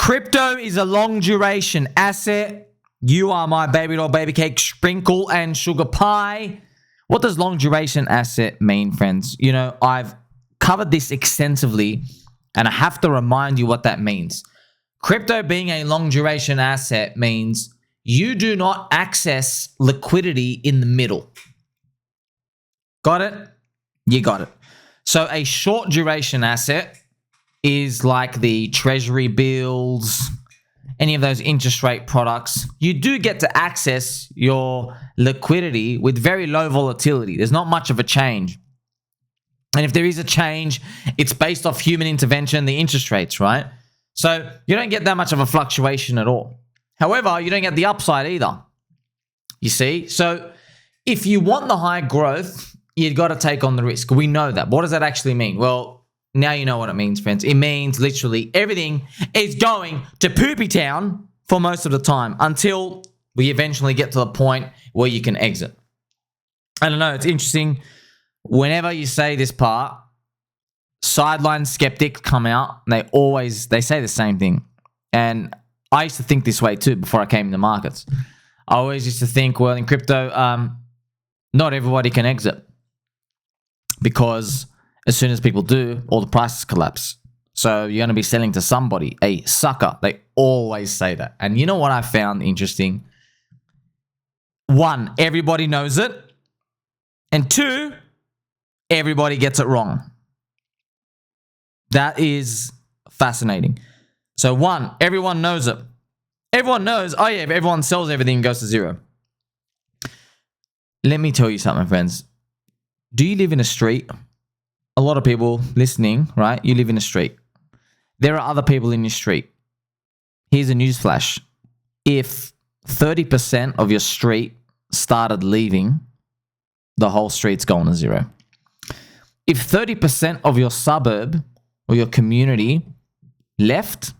Crypto is a long duration asset. You are my baby doll, baby cake, sprinkle, and sugar pie. What does long duration asset mean, friends? You know, I've covered this extensively, and I have to remind you what that means. Crypto being a long duration asset means you do not access liquidity in the middle. Got it? You got it. So a short duration asset is like the treasury bills, any of those interest rate products. You do get to access your liquidity with very low volatility. There's not much of a change. And if there is a change, it's based off human intervention, the interest rates, right? So you don't get that much of a fluctuation at all. However, you don't get the upside either. You see? So if you want the high growth, you've got to take on the risk. We know that. What does that actually mean? Well, now you know what it means, friends. It means literally everything is going to poopy town for most of the time until we eventually get to the point where you can exit. I don't know. It's interesting. Whenever you say this part, sideline skeptics come out. They say the same thing. And I used to think this way too before I came into markets. I always used to think, well, in crypto, not everybody can exit because as soon as people do, all the prices collapse. So you're going to be selling to somebody, a sucker. They always say that. And you know what I found interesting? One, everybody knows it. And two, everybody gets it wrong. That is fascinating. So one, everyone knows it. Everyone knows, oh yeah, if everyone sells everything, it goes to zero. Let me tell you something, friends. Do you live in a street? A lot of people listening, right? You live in a street. There are other people in your street. Here's a news flash. If 30% of your street started leaving, the whole street's going to zero. If 30% of your suburb or your community left,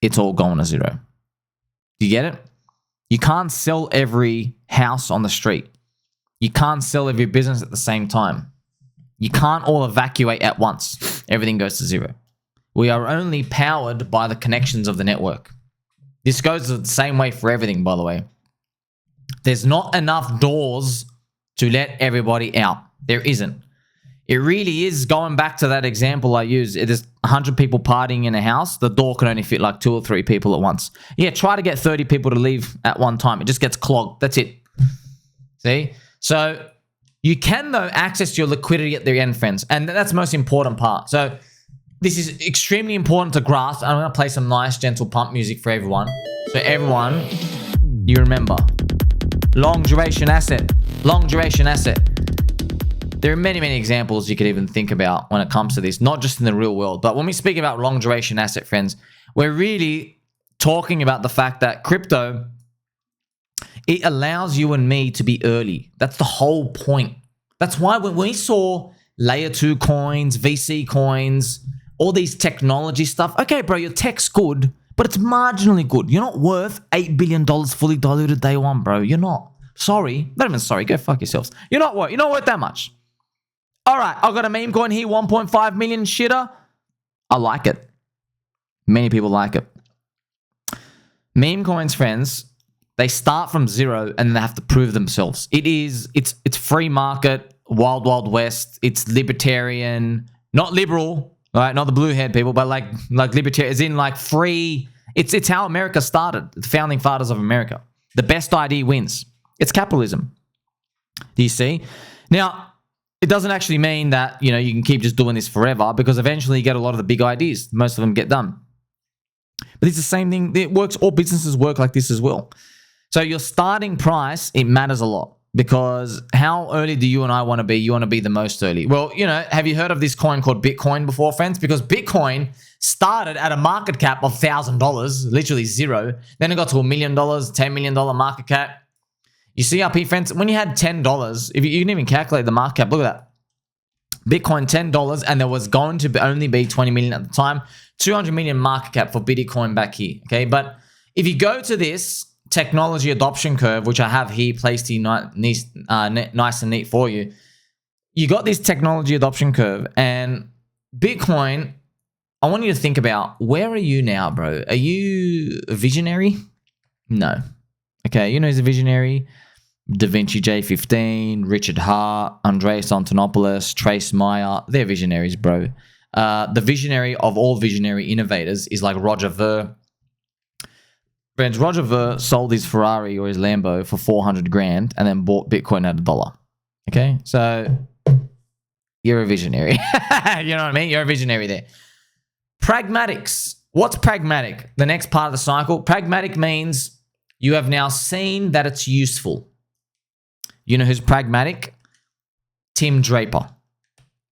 it's all going to zero. Do you get it? You can't sell every house on the street. You can't sell every business at the same time. You can't all evacuate at once. Everything goes to zero. We are only powered by the connections of the network. This goes the same way for everything, by the way. There's not enough doors to let everybody out. There isn't. It really is going back to that example I used. It is 100 people partying in a house. The door can only fit like 2 or 3 people at once. Yeah, try to get 30 people to leave at one time. It just gets clogged. That's it. See? So you can, though, access your liquidity at the end, friends. And that's the most important part. So this is extremely important to grasp. I'm going to play some nice, gentle pump music for everyone. So everyone, you remember. Long duration asset. Long duration asset. There are many, many examples you could even think about when it comes to this, not just in the real world. But when we speak about long duration asset, friends, we're really talking about the fact that crypto, it allows you and me to be early. That's the whole point. That's why when we saw layer 2 coins, VC coins, all these technology stuff, okay, bro, your tech's good, but it's marginally good. You're not worth $8 billion fully diluted day one, bro. You're not. Sorry. Not even sorry. Go fuck yourselves. You're not worth that much. All right, I've got a meme coin here, 1.5 million shitter. I like it. Many people like it. Meme coins, friends, they start from zero and they have to prove themselves. It's free market, wild, wild west. It's libertarian, not liberal, right? Not the blue head people, but like libertarian, as in like free. It's how America started, the founding fathers of America. The best idea wins. It's capitalism. Do you see? Now, it doesn't actually mean that, you know, you can keep just doing this forever because eventually you get a lot of the big ideas. Most of them get done. But it's the same thing. It works. All businesses work like this as well. So your starting price, it matters a lot because how early do you and I want to be? You want to be the most early. Well, you know, have you heard of this coin called Bitcoin before, friends? Because Bitcoin started at a market cap of $1,000, literally zero. Then it got to $1 million, $10 million market cap. You see RP, friends, when you had $10, if you can even calculate the market cap, look at that. Bitcoin, $10, and there was going to only be 20 million at the time. 200 million market cap for Bitcoin back here, okay? But if you go to this technology adoption curve, which I have here placed here nice and neat for you, you got this technology adoption curve, and Bitcoin I want you to think about, where are you now, bro? Are you a visionary? No. Okay, you know who's a visionary? Da Vinci J15, Richard Hart, Andreas Antonopoulos, Trace Meyer. They're visionaries, bro. The visionary of all visionary innovators is like Roger Ver. Friends, Roger Ver sold his Ferrari or his Lambo for 400 grand and then bought Bitcoin at $1. Okay, so you're a visionary. You know what I mean? You're a visionary there. Pragmatics. What's pragmatic? The next part of the cycle. Pragmatic means you have now seen that it's useful. You know who's pragmatic? Tim Draper.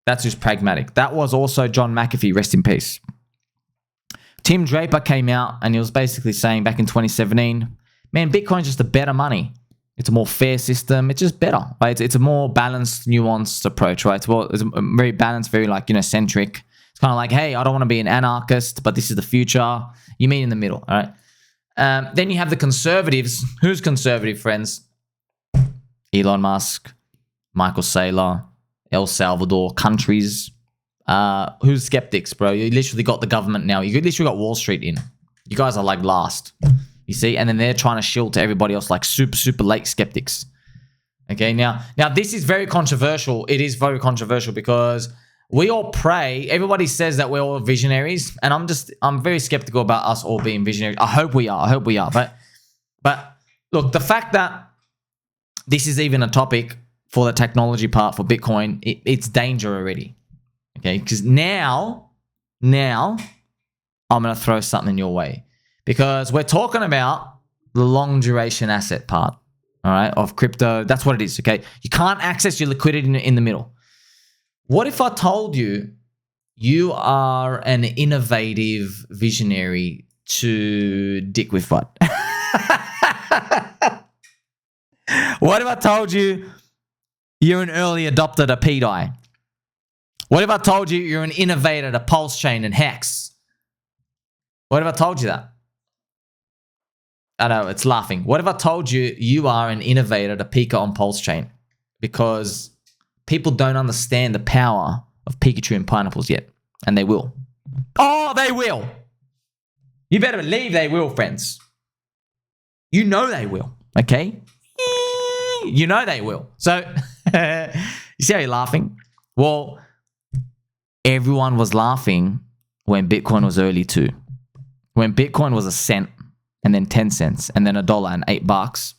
That's who's pragmatic. That was also John McAfee, rest in peace. Tim Draper came out and he was basically saying back in 2017, man, Bitcoin's just a better money. It's a more fair system. It's just better, right? It's a more balanced, nuanced approach, right? It's a very balanced, very centric. It's kind of like, hey, I don't want to be an anarchist, but this is the future. You meet in the middle, all right? Then you have the conservatives. Who's conservative, friends? Elon Musk, Michael Saylor, El Salvador, countries. Who's skeptics, bro? You literally got the government now. You literally got Wall Street in. You guys are like last. You see? And then they're trying to shield to everybody else like super late skeptics. Okay, now this is very controversial. It is very controversial because we all pray. Everybody says that we're all visionaries, and I'm very skeptical about us all being visionaries. I hope we are. But look, the fact that this is even a topic for the technology part for Bitcoin, it's danger already. Okay, because now I'm going to throw something your way because we're talking about the long duration asset part, all right, of crypto. That's what it is, okay? You can't access your liquidity in the middle. What if I told you you are an innovative visionary to dick with what? What if I told you you're an early adopter to PDI? What if I told you you're an innovator to Pulse Chain and Hex? What if I told you that? I know, it's laughing. What if I told you you are an innovator to Pika on Pulse Chain? Because people don't understand the power of Pikachu and pineapples yet. And they will. Oh, they will. You better believe they will, friends. You know they will, okay? You know they will. So, you see how you're laughing? Well, everyone was laughing when Bitcoin was early too. When Bitcoin was a cent and then 10 cents and then $1 and $8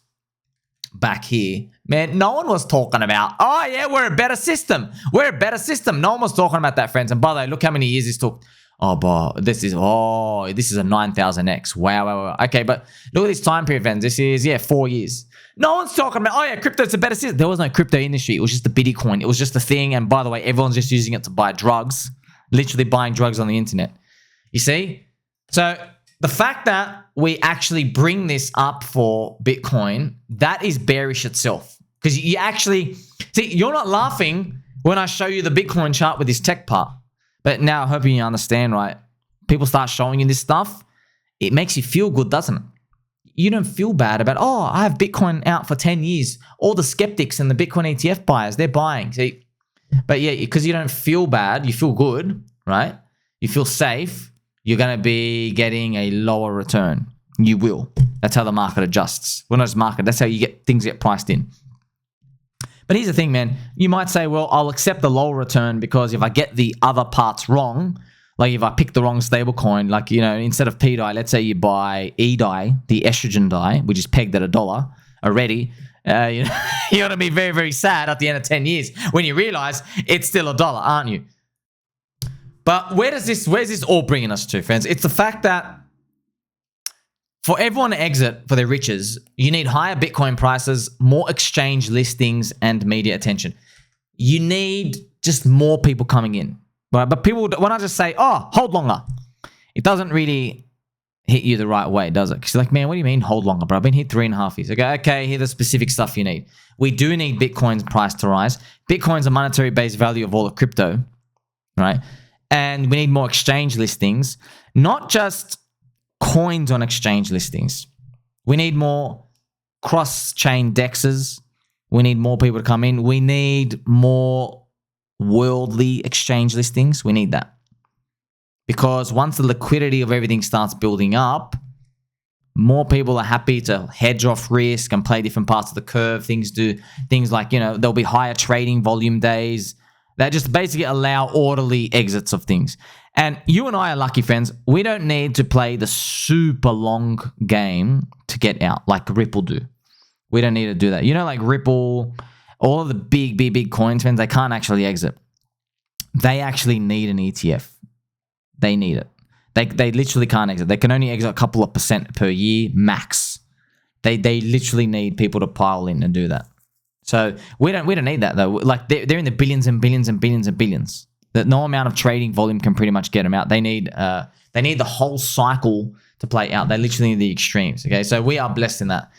back here, man, no one was talking about, oh yeah, we're a better system. We're a better system. No one was talking about that, friends. And by the way, look how many years this took. Oh, but this is a 9,000x. Wow. Okay, but look at this time period, friends. This is, 4 years. No one's talking about, oh yeah, crypto's a better system. There was no crypto industry. It was just the Bitcoin. It was just a thing. And by the way, everyone's just using it to buy drugs. Literally buying drugs on the internet. You see? So the fact that we actually bring this up for Bitcoin, that is bearish itself. Because you actually, see, you're not laughing when I show you the Bitcoin chart with this tech part. But now, hoping you understand, right? People start showing you this stuff. It makes you feel good, doesn't it? You don't feel bad about, oh, I have Bitcoin out for 10 years. All the skeptics and the Bitcoin ETF buyers, they're buying. See? But yeah, because you don't feel bad, you feel good, right? You feel safe. You're going to be getting a lower return. You will. That's how the market adjusts. Well, not just market. That's how you get things get priced in. But here's the thing, man. You might say, well, I'll accept the lower return because if I get the other parts wrong, like if I pick the wrong stable coin, like, instead of PDI, let's say you buy EDI, the estrogen dye, which is pegged at $1 already, you're going to be very, very sad at the end of 10 years when you realize it's still $1, aren't you? But where's this all bringing us to, friends? It's the fact that for everyone to exit for their riches, you need higher Bitcoin prices, more exchange listings, and media attention. You need just more people coming in. Right? But people, when I just say, oh, hold longer, it doesn't really hit you the right way, does it? Because you're like, man, what do you mean hold longer, bro? I've been here 3.5 years. Okay, here's the specific stuff you need. We do need Bitcoin's price to rise. Bitcoin's a monetary base value of all of crypto, right? And we need more exchange listings, not just coins on exchange listings. We need more cross-chain dexes. We need more people to come in. We need more worldly exchange listings. We need that. because once the liquidity of everything starts building up, more people are happy to hedge off risk and play different parts of the curve. Things like, there'll be higher trading volume days that just basically allow orderly exits of things. And you and I are lucky, friends. We don't need to play the super long game to get out like Ripple do. We don't need to do that. Like Ripple, all of the big coins, friends, they can't actually exit. They actually need an ETF. They need it. They literally can't exit. They can only exit a couple of % per year max. They literally need people to pile in and do that. So we don't need that though. Like they're in the billions and billions and billions and billions. That no amount of trading volume can pretty much get them out. They need the whole cycle to play out. They literally need the extremes. Okay, so we are blessed in that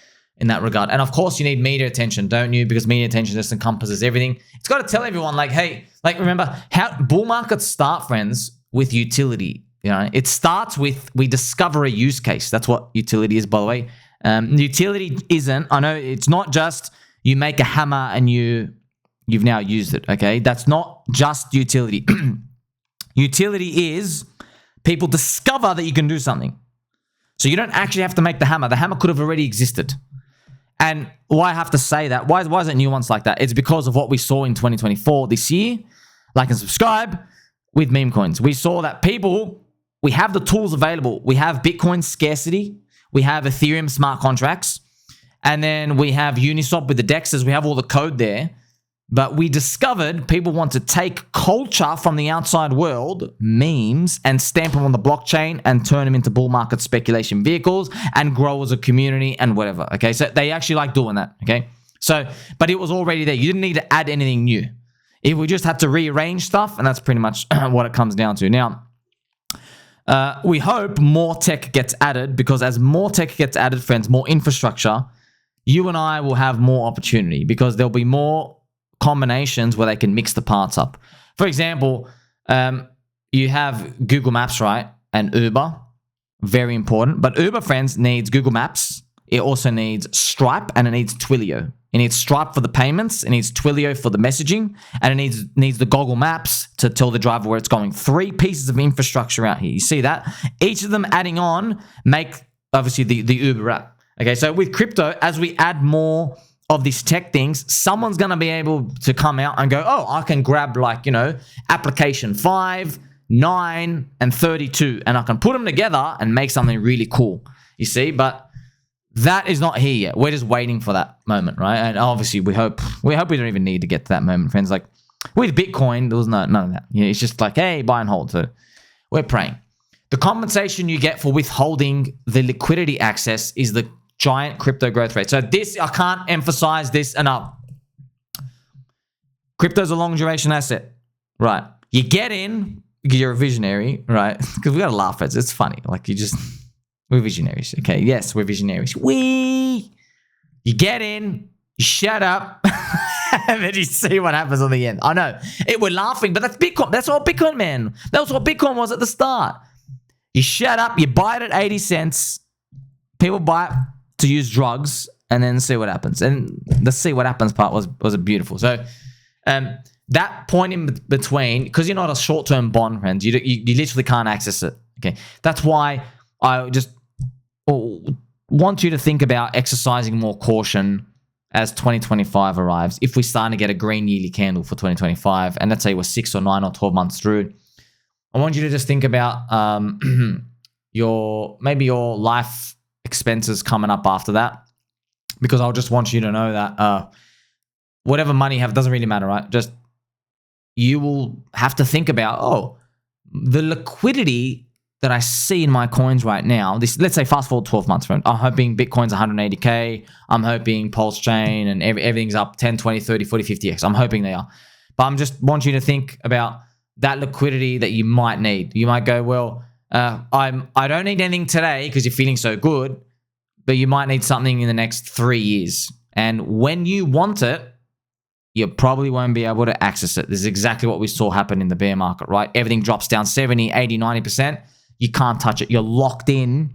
regard. And of course, you need media attention, don't you? Because media attention just encompasses everything. It's got to tell everyone, like, hey, like remember how bull markets start, friends, with utility. It starts with we discover a use case. That's what utility is, by the way. Utility isn't. I know it's not just you make a hammer and you've now used it. Okay, that's not just utility. Utility is people discover that you can do something. So you don't actually have to make the hammer. The hammer could have already existed. And why I have to say that? Why is it nuanced like that? It's because of what we saw in 2024 this year. Like and subscribe with meme coins. We saw that we have the tools available. We have Bitcoin scarcity. We have Ethereum smart contracts. And then we have Uniswap with the DEXs. We have all the code there. But we discovered people want to take culture from the outside world, memes, and stamp them on the blockchain and turn them into bull market speculation vehicles and grow as a community and whatever. Okay, so they actually like doing that. Okay, so, but it was already there. You didn't need to add anything new. We just had to rearrange stuff, and that's pretty much what it comes down to. Now, we hope more tech gets added, because as more tech gets added, friends, more infrastructure, you and I will have more opportunity because there'll be more combinations where they can mix the parts up. For example, you have Google Maps, right? And Uber, very important. But Uber, friends, needs Google Maps. It also needs Stripe, and it needs Twilio. It needs Stripe for the payments, it needs Twilio for the messaging, and it needs the Google Maps to tell the driver where it's going. 3 pieces of infrastructure out here. You see that? Each of them adding on make, obviously, the Uber app. Okay, so with crypto, as we add more of these tech things, someone's going to be able to come out and go, oh, I can grab application 5, 9, and 32, and I can put them together and make something really cool. You see, but that is not here yet. We're just waiting for that moment, right? And obviously, we hope we don't even need to get to that moment, friends. Like with Bitcoin, there was none of that. It's just like, hey, buy and hold. So we're praying. The compensation you get for withholding the liquidity access is the giant crypto growth rate. So this, I can't emphasize this enough. Crypto's a long duration asset, right? You get in because you're a visionary, right? Because we got to laugh at it. It's funny. Like we're visionaries. Okay, yes, we're visionaries. You get in, you shut up, and then you see what happens on the end. I know. We're laughing, but that's Bitcoin. That's what Bitcoin, man. That was what Bitcoin was at the start. You shut up, you buy it at 80 cents. People buy it to use drugs and then see what happens. And the see what happens part was beautiful. So that point in between, because you're not a short-term bond, friends, you literally can't access it. Okay, that's why I just want you to think about exercising more caution as 2025 arrives. If we start to get a green yearly candle for 2025, and let's say we're 6 or 9 or 12 months through, I want you to just think about your life expenses coming up after that, because I'll just want you to know that whatever money you have doesn't really matter, right? Just you will have to think about, the liquidity that I see in my coins right now. Let's say fast forward 12 months, friend. I'm hoping Bitcoin's 180K. I'm hoping Pulse Chain and everything's up 10, 20, 30, 40, 50X. I'm hoping they are. But I'm just want you to think about that liquidity that you might need. You might go, well, I don't need anything today because you're feeling so good, but you might need something in the next 3 years. And when you want it, you probably won't be able to access it. This is exactly what we saw happen in the bear market, right? Everything drops down 70, 80, 90%. You can't touch it. You're locked in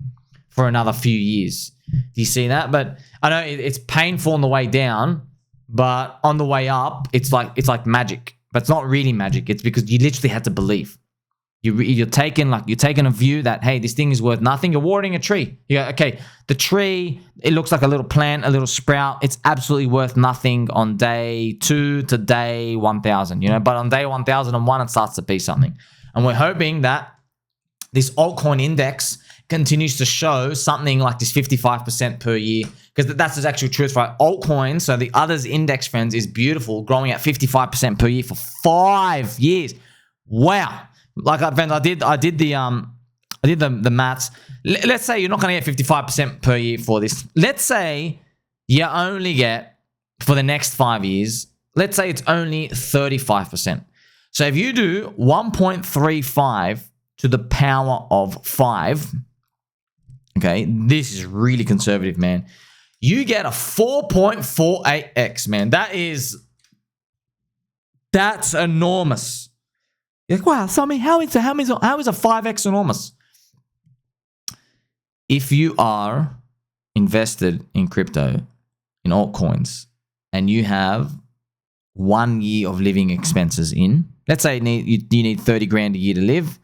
for another few years. Do you see that? But I know it's painful on the way down, but on the way up, it's like magic. But it's not really magic. It's because you literally had to believe. You're taking a view that, hey, this thing is worth nothing. You're watering a tree. You go, okay, the tree, it looks like a little plant, a little sprout. It's absolutely worth nothing on day 2 to day 1,000, but on day 1,001, it starts to be something. And we're hoping that this altcoin index continues to show something like this 55% per year, because that's the actual truth, right? Altcoins, so the others index, friends, is beautiful, growing at 55% per year for 5 years. Wow. Like, friends, I did the maths. Let's say you're not going to get 55% per year for this. Let's say you only get, for the next 5 years, let's say it's only 35%. So if you do 1.35 to the power of 5, okay, this is really conservative, man. You get a 4.48x, man. That's enormous. You're like, wow, so I mean, how is a 5x enormous? If you are invested in crypto, in altcoins, and you have 1 year of living expenses in, let's say you need 30 grand a year to live,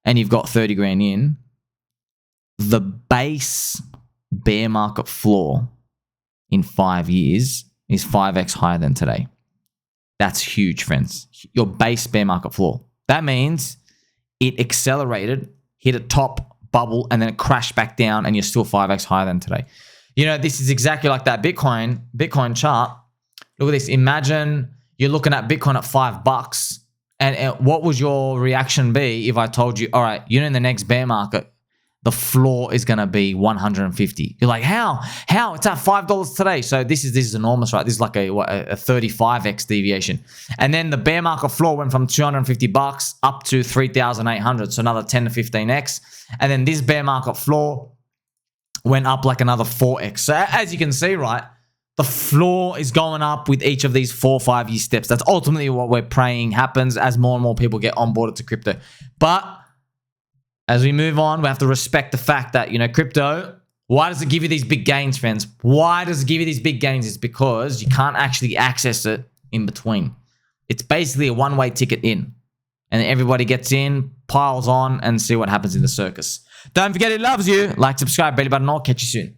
and you've got 30 grand in, the base bear market floor in 5 years is 5x higher than today. That's huge, friends. Your base bear market floor. That means it accelerated, hit a top bubble, and then it crashed back down, and you're still 5x higher than today. This is exactly like that Bitcoin chart. Look at this. Imagine you're looking at Bitcoin at $5, and what would your reaction be if I told you, all right, in the next bear market, the floor is going to be 150. You're like, how? It's at $5 today. So this is enormous, right? This is like a 35x deviation. And then the bear market floor went from $250 up to 3,800. So another 10 to 15x. And then this bear market floor went up like another 4x. So as you can see, right, the floor is going up with each of these 4 or 5 year steps. That's ultimately what we're praying happens as more and more people get onboarded to crypto. But as we move on, we have to respect the fact that, crypto, why does it give you these big gains, friends? Why does it give you these big gains? It's because you can't actually access it in between. It's basically a one-way ticket in. And everybody gets in, piles on, and see what happens in the circus. Don't forget, it loves you. Like, subscribe, belly button. I'll catch you soon.